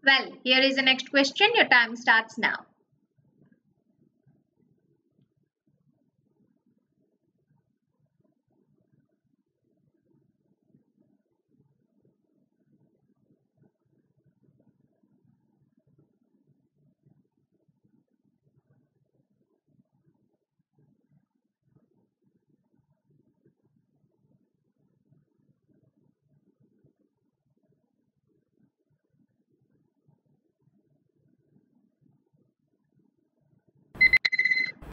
Well, here is the next question. Your time starts now.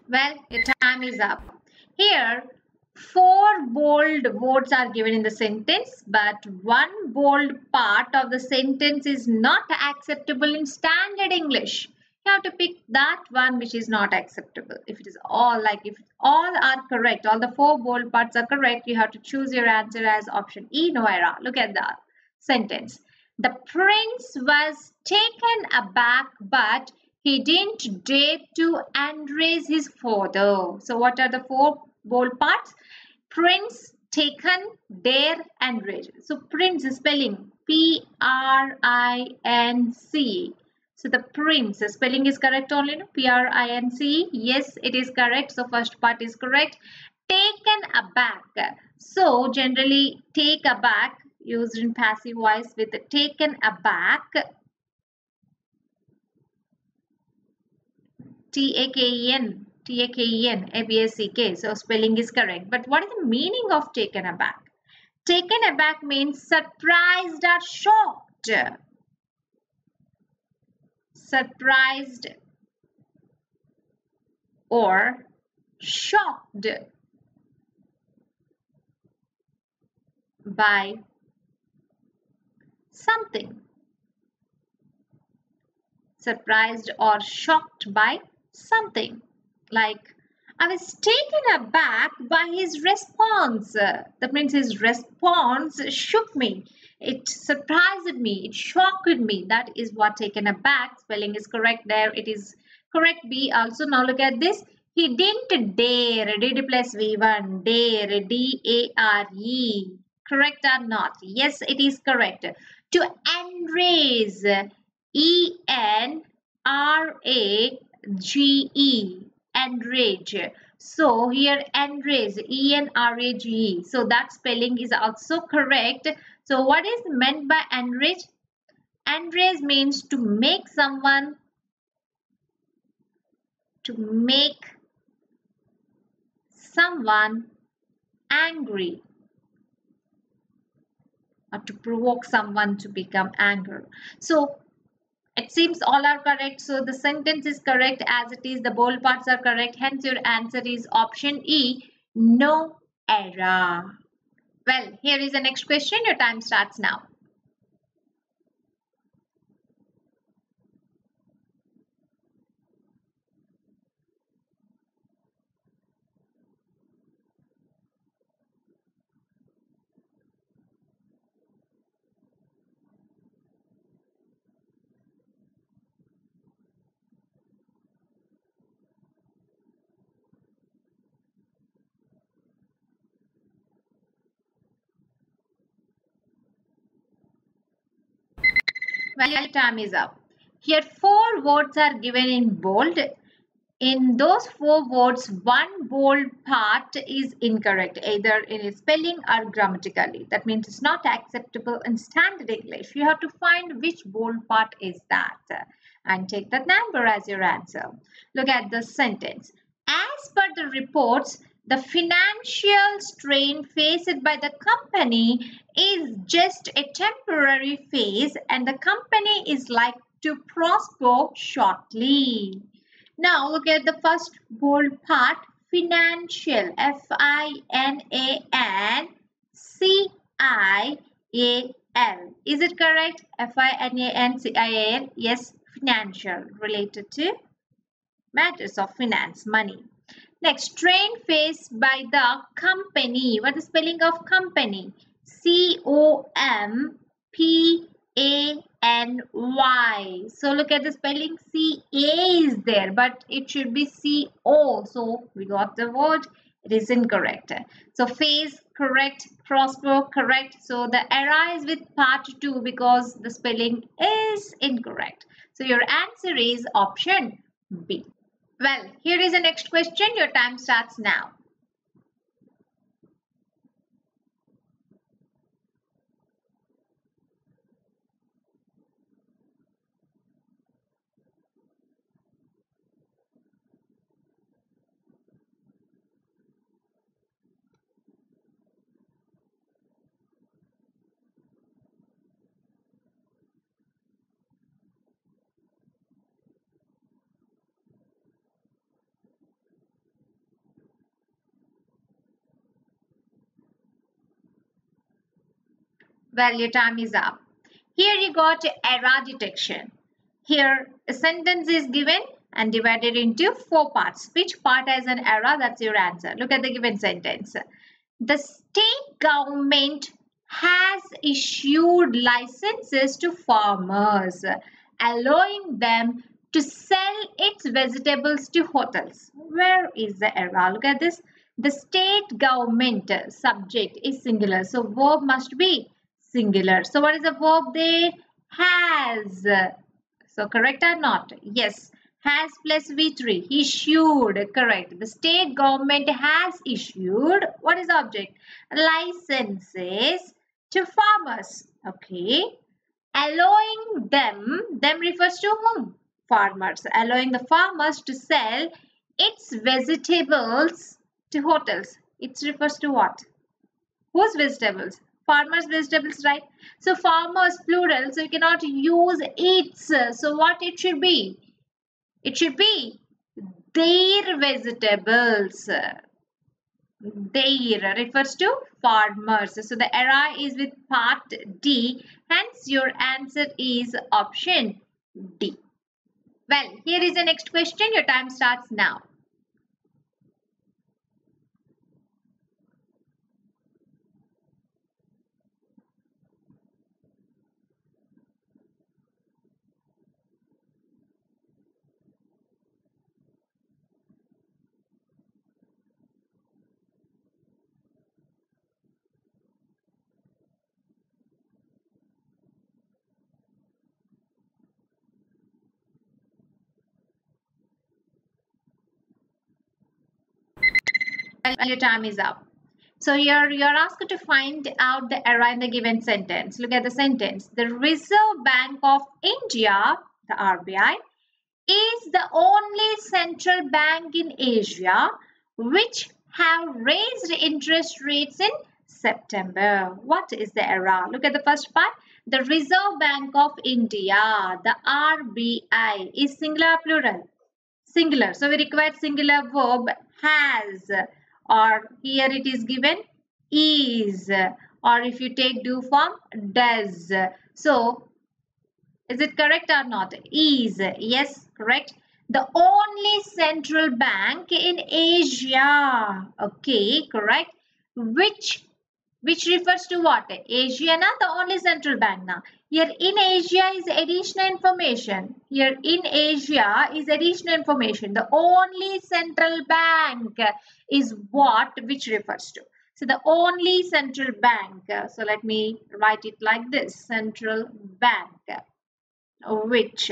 Well, your time is up. Here, four bold words are given in the sentence, but one bold part of the sentence is not acceptable in standard English. You have to pick that one which is not acceptable. If it is all if all are correct, all the four bold parts are correct, you have to choose your answer as option E, no error. Look at the sentence. The prince was taken aback, but he didn't dare to embrace his father. So what are the four bold parts? Prince, taken, dare, and rage. So prince is spelling P-R-I-N-C. So the prince, the spelling is correct only, no? P-R-I-N-C. Yes, it is correct. So first part is correct. Taken aback. So generally take aback used in passive voice with the taken aback. T-A-K-E-N, T-A-K-E-N, A-B-A-C-K. So spelling is correct. But what is the meaning of taken aback? Taken aback means surprised or shocked. Surprised or shocked by something. Surprised or shocked by something. Like, I was taken aback by his response. That means his response shook me. It surprised me. It shocked me. That is what taken aback. Spelling is correct there. It is correct B also. Now look at this. He didn't dare. D plus V1. Dare. D-A-R-E. Correct or not? Yes, it is correct. To enrage. E-N-R-A-G-E. Enrage. So here enrage, E-N-R-A-G-E. So that spelling is also correct. So what is meant by enrage? Enrage means to make someone, angry, or to provoke someone to become angry. So it seems all are correct. So the sentence is correct as it is. The bold parts are correct. Hence your answer is option E, no error. Well, here is the next question. Your time starts now. Well, time is up. Here four words are given in bold. In those four words, one bold part is incorrect, either in spelling or grammatically. That means it's not acceptable in standard English. You have to find which bold part is that and take that number as your answer. Look at the sentence. As per the reports, the financial strain faced by the company is just a temporary phase and the company is like to prosper shortly. Now look at the first bold part, financial, F-I-N-A-N-C-I-A-L. Is it correct? F-I-N-A-N-C-I-A-L. Yes, financial, related to matters of finance, money. Next, strain faced by the company. What is the spelling of company? C-O-M-P-A-N-Y. So look at the spelling. C-A is there, but it should be C-O. So we got the word. It is incorrect. So phase correct. Prosper, correct. So the error is with part 2 because the spelling is incorrect. So your answer is option B. Well, here is the next question. Your time starts now. Well, your time is up. Here you got error detection. Here a sentence is given and divided into 4 parts. Which part has an error? That's your answer. Look at the given sentence. The state government has issued licenses to farmers, allowing them to sell its vegetables to hotels. Where is the error? Look at this. The state government subject is singular. So verb must be singular. So what is the verb there? Has. So correct or not? Yes. Has plus V3. Issued. Correct. The state government has issued. What is the object? Licenses to farmers. Okay. Allowing them. Them refers to whom? Farmers. Allowing the farmers to sell its vegetables to hotels. It refers to what? Whose vegetables? Farmers' vegetables, right? So farmers plural, so you cannot use its. So what it should be? It should be their vegetables. Their refers to farmers. So the error is with part D. Hence your answer is option D. Well, here is the next question. Your time starts now. Your time is up. So you're asked to find out the error in the given sentence. Look at the sentence. The Reserve Bank of India, the RBI, is the only central bank in Asia which have raised interest rates in September. What is the error? Look at the first part. The Reserve Bank of India, the RBI, is singular or plural? Singular. So we require singular verb has, or here it is given is, or if you take do form does. So is it correct or not? Is. Yes, correct. The only central bank in Asia. Okay, correct. Which refers to what? Asia na, the only central bank na. Here in Asia is additional information. Here in Asia is additional information. The only central bank is what which refers to. So the only central bank. So let me write it like this. Central bank. Which?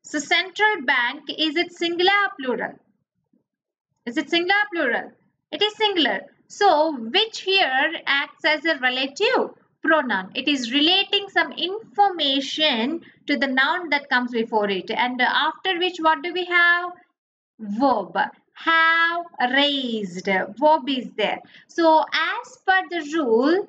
So central bank, is it singular or plural? Is it singular or plural? It is singular. So which here acts as a relative pronoun. It is relating some information to the noun that comes before it. And after which what do we have? Verb. Have raised. Verb is there. So as per the rule,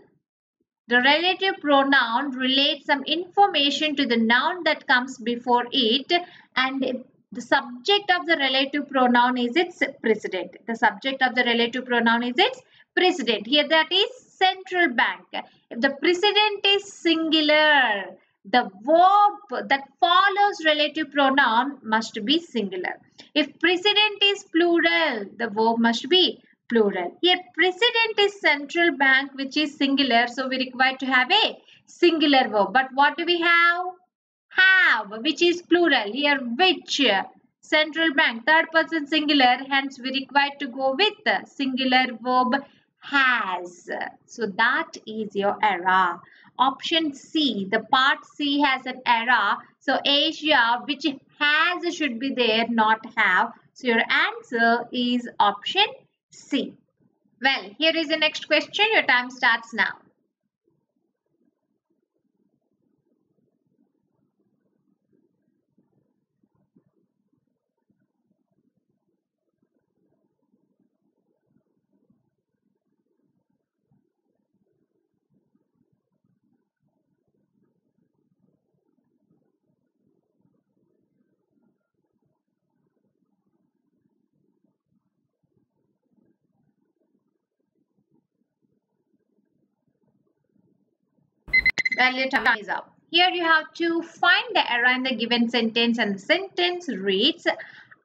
the relative pronoun relates some information to the noun that comes before it, and the subject of the relative pronoun is its precedent. The subject of the relative pronoun is its precedent. Here that is central bank. If the precedent is singular, the verb that follows relative pronoun must be singular. If precedent is plural, the verb must be plural. Here precedent is central bank, which is singular, so we require to have a singular verb. But what do we have? Have, which is plural. Here which? Central bank, third person singular, hence we require to go with singular verb has. So that is your error. Option C, the part C has an error. So Asia, which has should be there, not have. So your answer is option C. Well, here is the next question. Your time starts now. Well, your time is up. Here you have to find the error in the given sentence, and the sentence reads,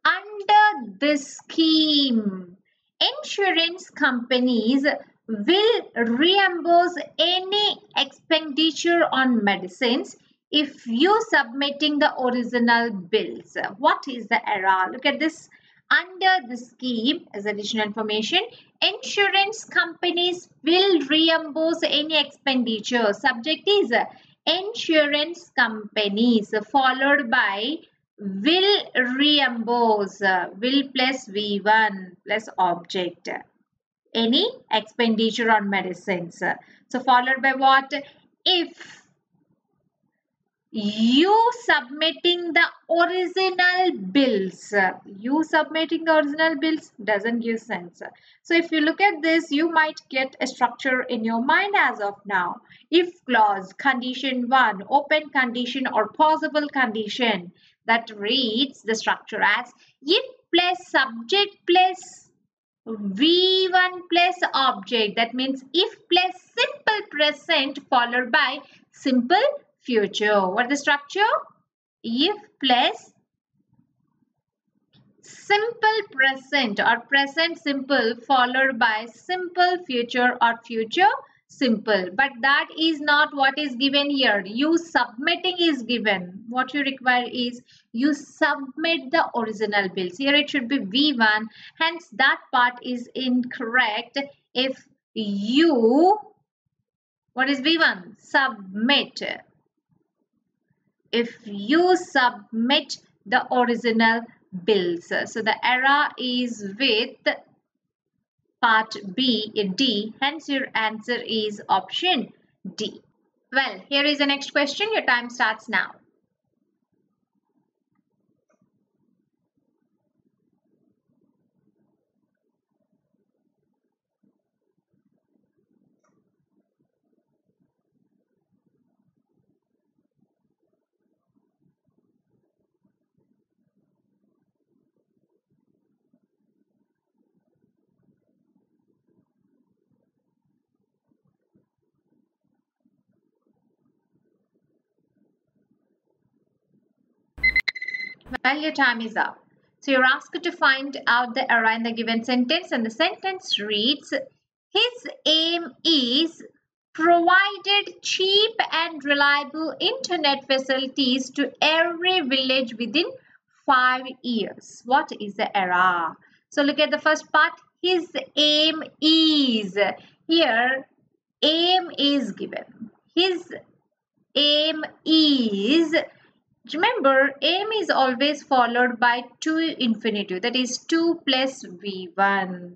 under this scheme, insurance companies will reimburse any expenditure on medicines if you submitting the original bills. What is the error? Look at this. Under the scheme, as additional information, insurance companies will reimburse any expenditure. Subject is insurance companies, followed by will reimburse, will plus V1 plus object, any expenditure on medicines. So followed by what? If you submitting the original bills, you submitting the original bills doesn't give sense. So if you look at this, you might get a structure in your mind as of now. If clause, condition 1, open condition or possible condition, that reads the structure as if plus subject plus V1 plus object. That means if plus simple present followed by simple future. What is the structure? If plus simple present or present simple followed by simple future or future simple. But that is not what is given here. You submitting is given. What you require is you submit the original bills. Here it should be V1. Hence that part is incorrect. If you, what is V1? Submit. If you submit the original bills. So the error is with part B in D. Hence your answer is option D. Well, here is the next question. Your time starts now. Well, your time is up. So you're asked to find out the error in the given sentence, and the sentence reads, his aim is provided cheap and reliable internet facilities to every village within 5 years. What is the error? So look at the first part. His aim is. Here, aim is given. His aim is. Remember, aim is always followed by to infinitive, that is 2 plus V1.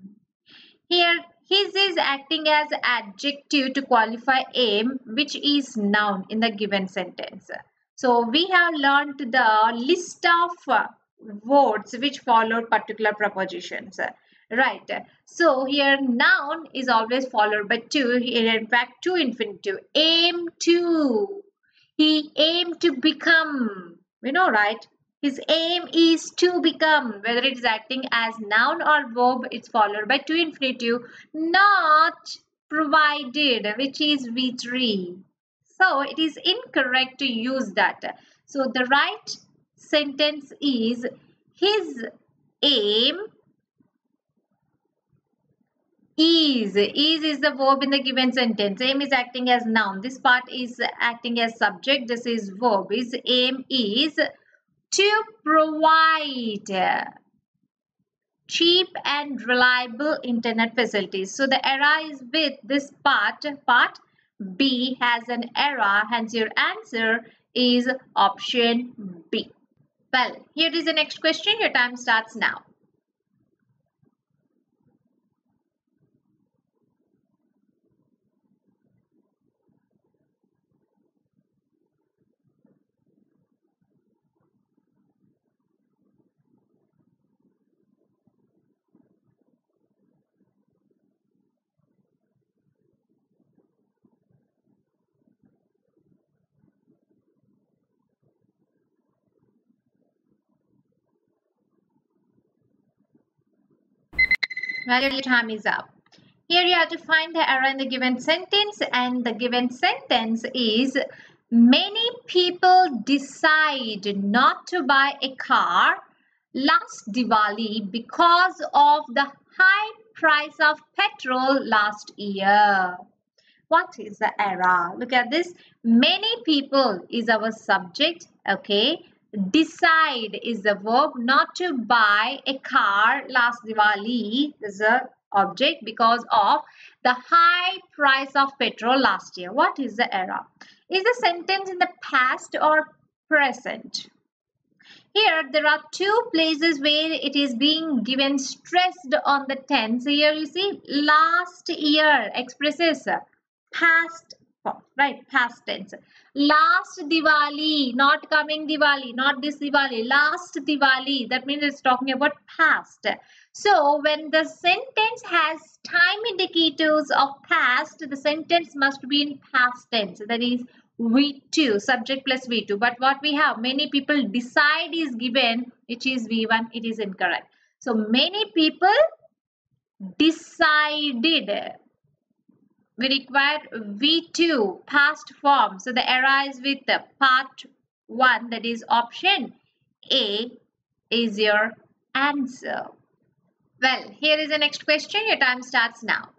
Here, his is acting as adjective to qualify aim, which is noun in the given sentence. So, we have learned the list of words which followed particular prepositions. Right. So, here noun is always followed by to, here in fact to infinitive. Aim to. He aimed to become. We know, right? His aim is to become. Whether it is acting as noun or verb, it's followed by to infinitive. Not provided, which is V3. So it is incorrect to use that. So the right sentence is his aim is the verb in the given sentence. Aim is acting as noun. This part is acting as subject. This is verb. His aim is to provide. cheap and reliable internet facilities. So the error is with this part. Part B has an error, hence your answer is option B. Well, here is the next question. Your time starts now. Well, your time is up. Here you have to find the error in the given sentence, and the given sentence is many people decide not to buy a car last Diwali because of the high price of petrol last year. What is the error? Look at this. Many people is our subject. Okay. Decide is the verb. Not to buy a car last Diwali is the object because of the high price of petrol last year. What is the error? Is the sentence in the past or present? Here there are two places where it is being given stressed on the tense. Here you see last year expresses past form, right? Past tense. Last Diwali, not coming Diwali, not this Diwali, last Diwali. That means it's talking about past. So when the sentence has time indicators of past, the sentence must be in past tense. That is V2, subject plus V2. But what we have, many people decide is given, which is V1. It is incorrect. So many people decided. We require V2, past form. So the error is with the part 1, that is option A is your answer. Well, here is the next question. Your time starts now.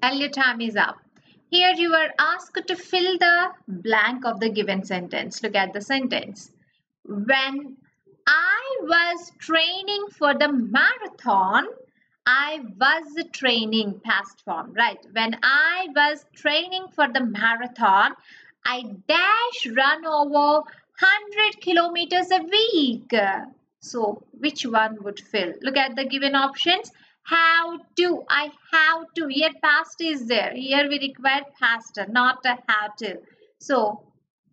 Well, your time is up. Here you are asked to fill the blank of the given sentence. Look at the sentence. When I was training for the marathon, I was training, past form, right? When I was training for the marathon, I dash run over 100 kilometers a week. So which one would fill? Look at the given options. How to, I have to. Here past is there. Here we require past, not a how to. So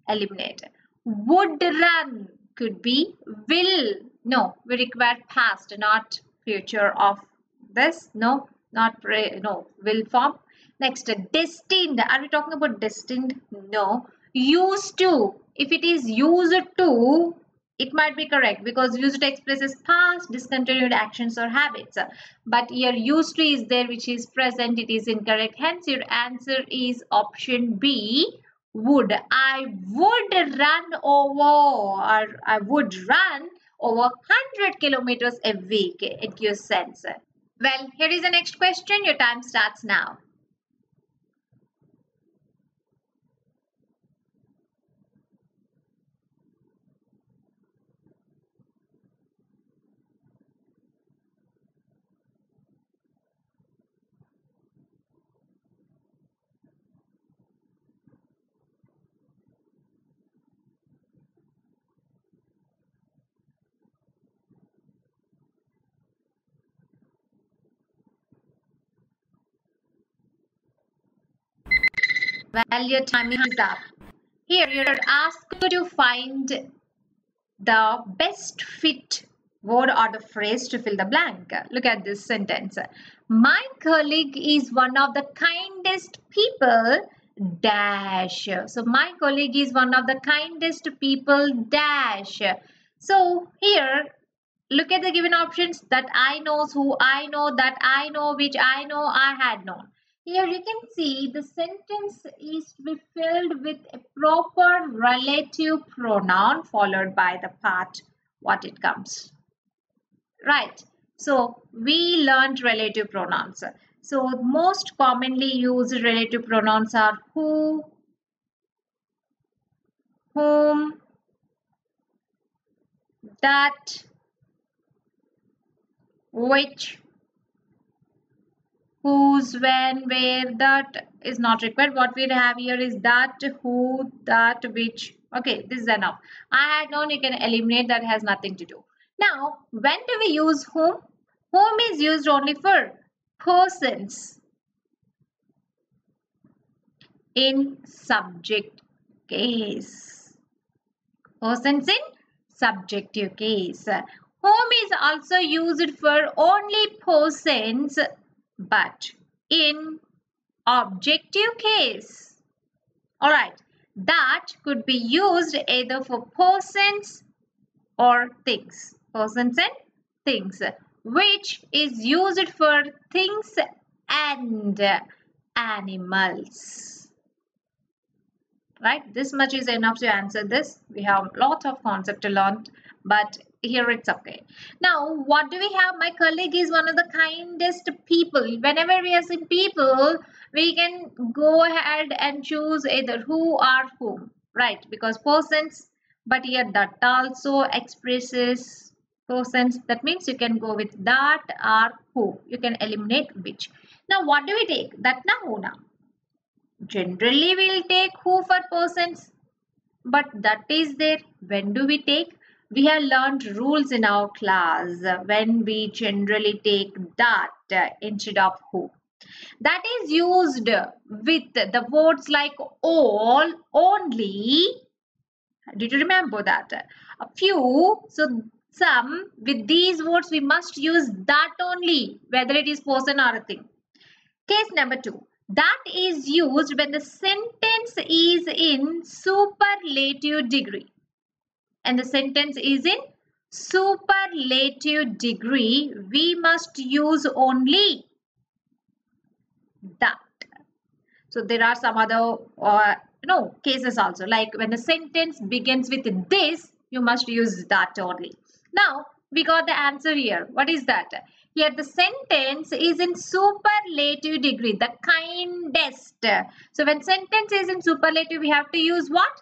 eliminate. Would run could be will. No, we require past, not future of this. No, not no, will form. Next, destined. Are we talking about destined? No. Used to. If it is used to, it might be correct because used to expresses past discontinued actions or habits. But here used to is there, which is present. It is incorrect. Hence, your answer is option B. Would. I would run over, or I would run over 100 kilometers a week. It gives sense. Well, here is the next question. Your time starts now. Well, your time is up. Here you're asked to find the best fit word or the phrase to fill the blank. Look at this sentence. My colleague is one of the kindest people dash. So my colleague is one of the kindest people dash. So here look at the given options. That I knows, who I know, that I know, which I know, I had known. Here you can see the sentence is to be filled with a proper relative pronoun followed by the part what it comes. Right. So we learned relative pronouns. So most commonly used relative pronouns are who, whom, that, which, whose, when, where. That is not required. What we have here is that, who, that, which. Okay, this is enough. I had known, you can eliminate, that has nothing to do. Now, when do we use whom? Whom is used only for persons in subject case. Persons in subjective case. Whom is also used for only persons but in objective case. Alright, that could be used either for persons or things. Persons and things. Which is used for things and animals. Right, this much is enough to answer this. We have a lot of concept to learn, but here it's okay. Now what do we have? My colleague is one of the kindest people. Whenever we are seeing people, we can go ahead and choose either who or whom, right? Because persons, but here that also expresses persons. That means you can go with that or who. You can eliminate which. Now what do we take? That na, who na. Generally, we will take who for persons, but that is there. When do we take? We have learned rules in our class when we generally take that instead of who. That is used with the words like all, only. Did you remember that? A few. So some with these words we must use that only, whether it is person or a thing. Case number 2. That is used when the sentence is in superlative degree. And the sentence is in superlative degree. We must use only that. So there are some other cases also. Like when the sentence begins with this, you must use that only. Now we got the answer here. What is that? Here the sentence is in superlative degree, the kindest. So when sentence is in superlative, we have to use what?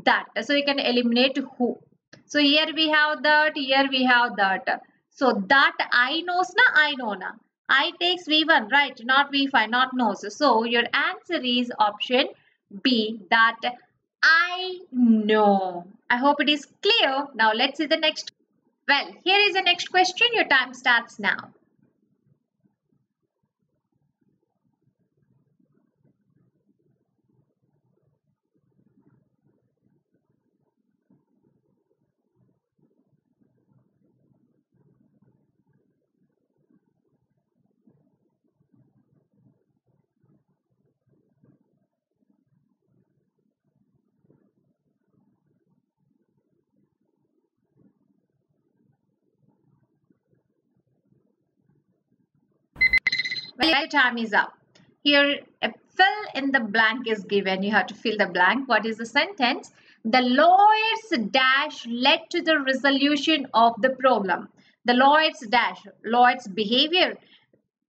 That. So you can eliminate who. So here we have that, here we have that. So that I knows na, I know na. I takes V1, right? Not V5, not knows. So your answer is option B, that I know. I hope it is clear. Now let's see the next. Well, here is the next question. Your time starts now. Well, your time is up. Here, a fill in the blank is given. You have to fill the blank. What is the sentence? The lawyer's dash led to the resolution of the problem. The lawyer's dash, lawyer's behavior.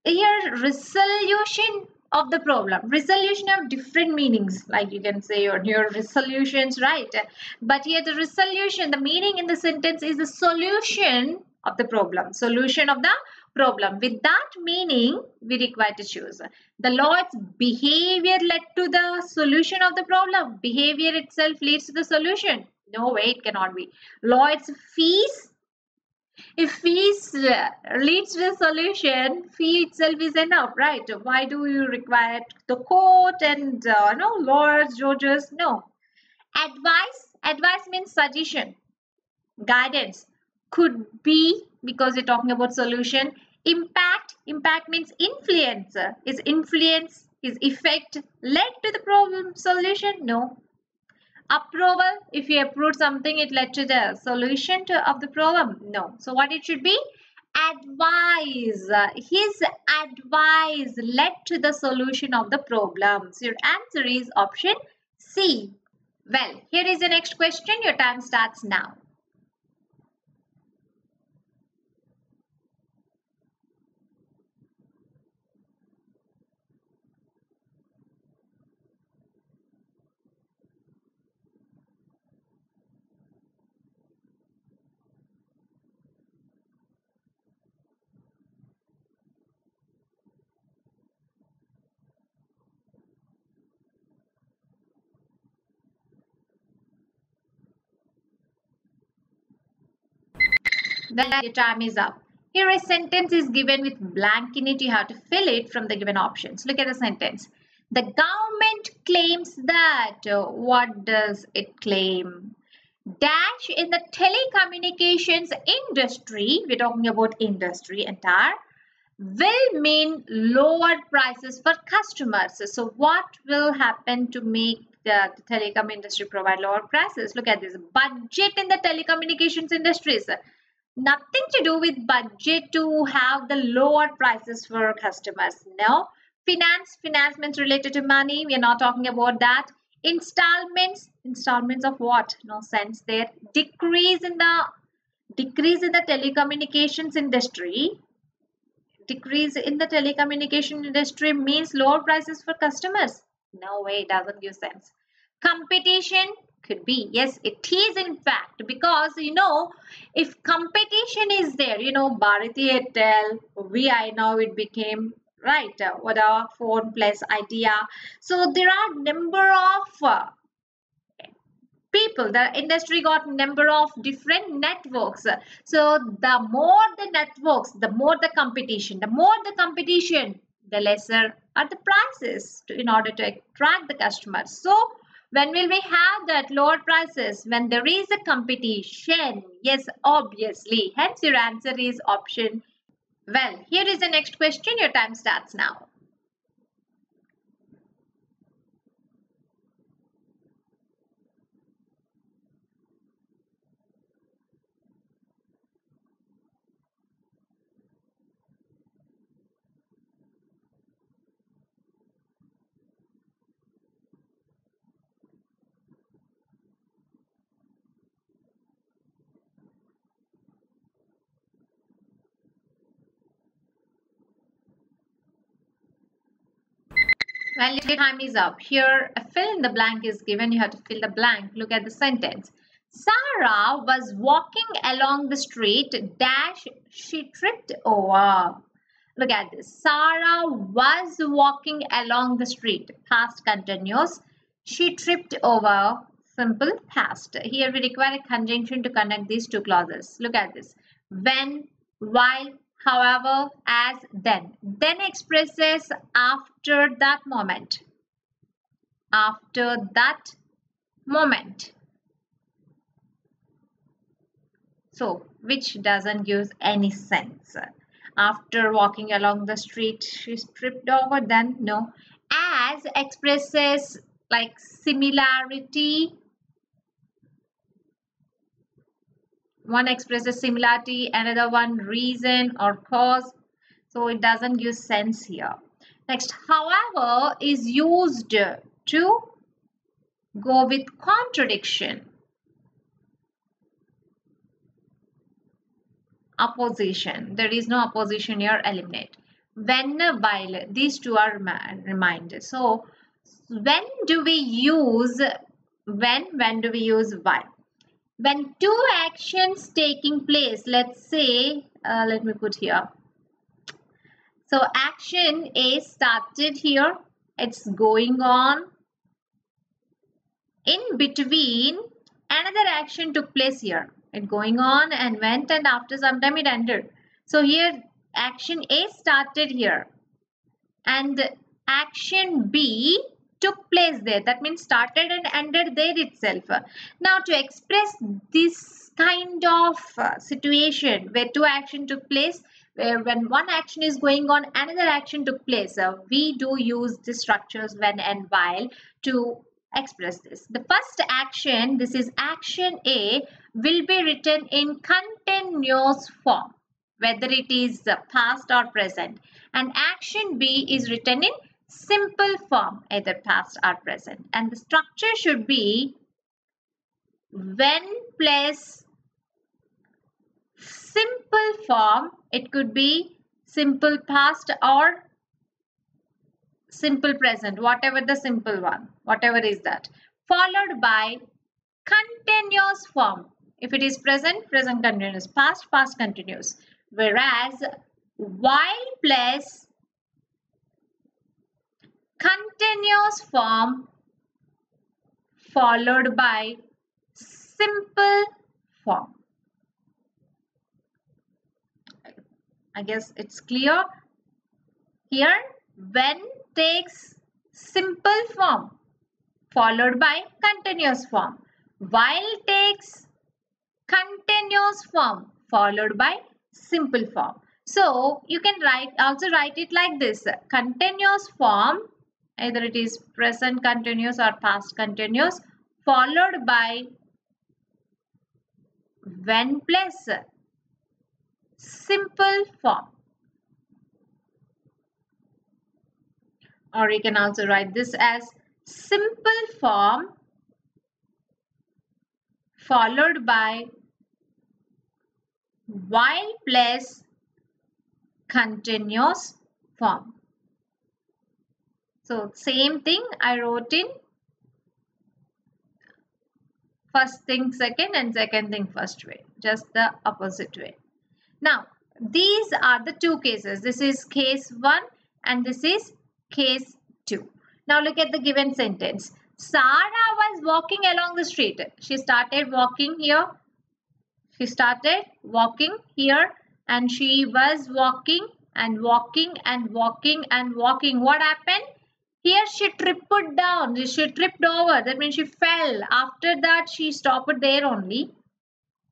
Here, resolution of the problem. Resolution have different meanings. Like you can say your resolutions, right? But here the resolution, the meaning in the sentence is the solution of the problem. Solution of the problem. With that meaning, we require to choose. The Lord's behavior led to the solution of the problem. Behavior itself leads to the solution. No way, it cannot be. Lloyd's fees. If fees leads to the solution, fee itself is enough, right? Why do you require the court and lawyers, judges? No. Advice means suggestion, guidance. Could be because you're talking about solution. Impact means influence. Is influence, is effect led to the problem solution? No. Approval, if you approved something, it led to the solution of the problem. No. So what it should be? Advice. His advice led to the solution of the problem. So your answer is option C. Well, here is the next question. Your time starts now. Well, your time is up. Here a sentence is given with blank in it. You have to fill it from the given options. Look at the sentence. The government claims that. What does it claim? Dash in the telecommunications industry. We're talking about industry entire. Will mean lower prices for customers. So what will happen to make the telecom industry provide lower prices? Look at this. Budget in the telecommunications industries. Nothing to do with budget to have the lower prices for customers. No. Finance means related to money. We are not talking about that. Installments of what? No sense there. Decrease in the telecommunications industry. Decrease in the telecommunication industry means lower prices for customers. No way, it doesn't give sense. Competition could be. Yes, it is in fact, because if competition is there, Bharati Airtel, VI, now it became right, Vodafone plus Idea. So there are number of people, the industry got number of different networks. So the more the networks, the more the competition. The more the competition, the lesser are the prices in order to attract the customers. So when will we have that lower prices? When there is a competition. Yes, obviously. Hence your answer is option. Well, here is the next question. Your time starts now. Well, your time is up. Here, a fill in the blank is given. You have to fill the blank. Look at the sentence. Sarah was walking along the street. Dash, she tripped over. Look at this. Sarah was walking along the street. Past continuous. She tripped over. Simple past. Here we require a conjunction to connect these two clauses. Look at this. When, while, however, as, then. Then expresses after that moment. After that moment. So, which doesn't give any sense. After walking along the street, she tripped over, then no. As expresses like similarity. One expresses similarity, another one reason or cause. So it doesn't give sense here. Next, however is used to go with contradiction. Opposition. There is no opposition here. Eliminate. When, while. These two are reminded. So when do we use when do we use while? When two actions taking place, let's say, let me put here. So action A started here. It's going on. In between, another action took place here. It going on and went, and after some time it ended. So here action A started here and action B took place there. That means started and ended there itself. Now to express this kind of situation where two action took place, where when one action is going on, another action took place, we do use the structures when and while to express this. The first action, this is action A, will be written in continuous form, whether it is past or present. And action B is written in simple form, either past or present. And the structure should be when plus simple form. It could be simple past or simple present, whatever the simple one, whatever is that, followed by continuous form. If it is present, present continuous, past, past continuous. Whereas while plus continuous form followed by simple form. I guess it's clear. Here, when takes simple form followed by continuous form. While takes continuous form followed by simple form. So you can also write it like this. Continuous form, either it is present continuous or past continuous, followed by when plus simple form. Or you can also write this as simple form followed by while plus continuous form. So same thing I wrote in first thing second and second thing first way, just the opposite way. Now these are the two cases. This is case 1 and this is case 2. Now look at the given sentence. Sarah was walking along the street. She started walking here. She started walking here and she was walking and walking and walking and walking. What happened? Here she tripped down. She tripped over. That means she fell. After that she stopped there only.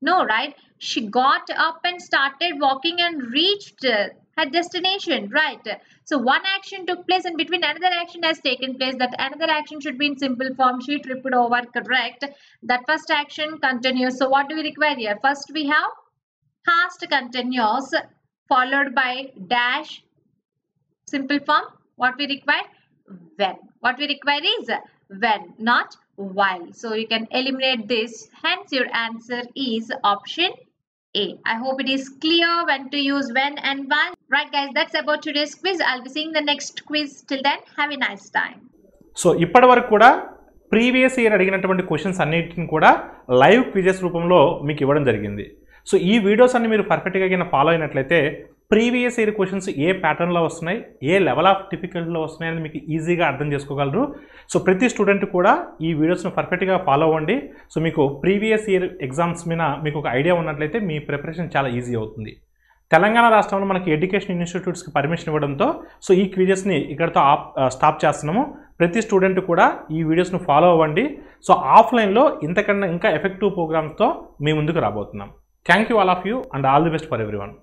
No, right? She got up and started walking and reached her destination, right? So one action took place and between another action has taken place. That another action should be in simple form. She tripped over, correct? That first action continues. So what do we require here? First we have past continuous followed by dash simple form. What we require? When. What we require is when, not while. So you can eliminate this. Hence your answer is option A. I hope it is clear when to use when and while. Right guys, that's about today's quiz. I'll be seeing the next quiz. Till then, have a nice time. So ఇప్పటి వరకు కూడా previous year అడిగినటువంటి questions అన్నిటిని కూడా live quizzes రూపంలో మీకు ఇవ్వడం జరిగింది. సో ఈ వీడియోస్ అన్ని మీరు పర్ఫెక్ట్గా కింద ఫాలో అయినట్లయితే ప్రీవియస్ ఇయర్ క్వశ్చన్స్ ఏ ప్యాటర్న్లో వస్తున్నాయి, ఏ లెవెల్ ఆఫ్ డిఫికల్టీలో వస్తున్నాయి అని మీకు ఈజీగా అర్థం చేసుకోగలరు. సో ప్రతి స్టూడెంట్ కూడా ఈ వీడియోస్ను పర్ఫెక్ట్గా ఫాలో అవ్వండి. సో మీకు ప్రీవియస్ ఇయర్ ఎగ్జామ్స్ మీద మీకు ఒక ఐడియా ఉన్నట్లయితే మీ ప్రిపరేషన్ చాలా ఈజీ అవుతుంది. తెలంగాణ రాష్ట్రంలో మనకి ఎడ్యుకేషన్ ఇన్స్టిట్యూట్స్కి పర్మిషన్ ఇవ్వడంతో సో ఈ క్విజెస్ని ఇక్కడతో స్టాప్ చేస్తున్నాము. ప్రతి స్టూడెంట్ కూడా ఈ వీడియోస్ను ఫాలో అవ్వండి. సో ఆఫ్లైన్లో ఇంతకన్నా ఇంకా ఎఫెక్టివ్ ప్రోగ్రామ్స్తో మీ ముందుకు రాబోతున్నాం. Thank you all of you and all the best for everyone.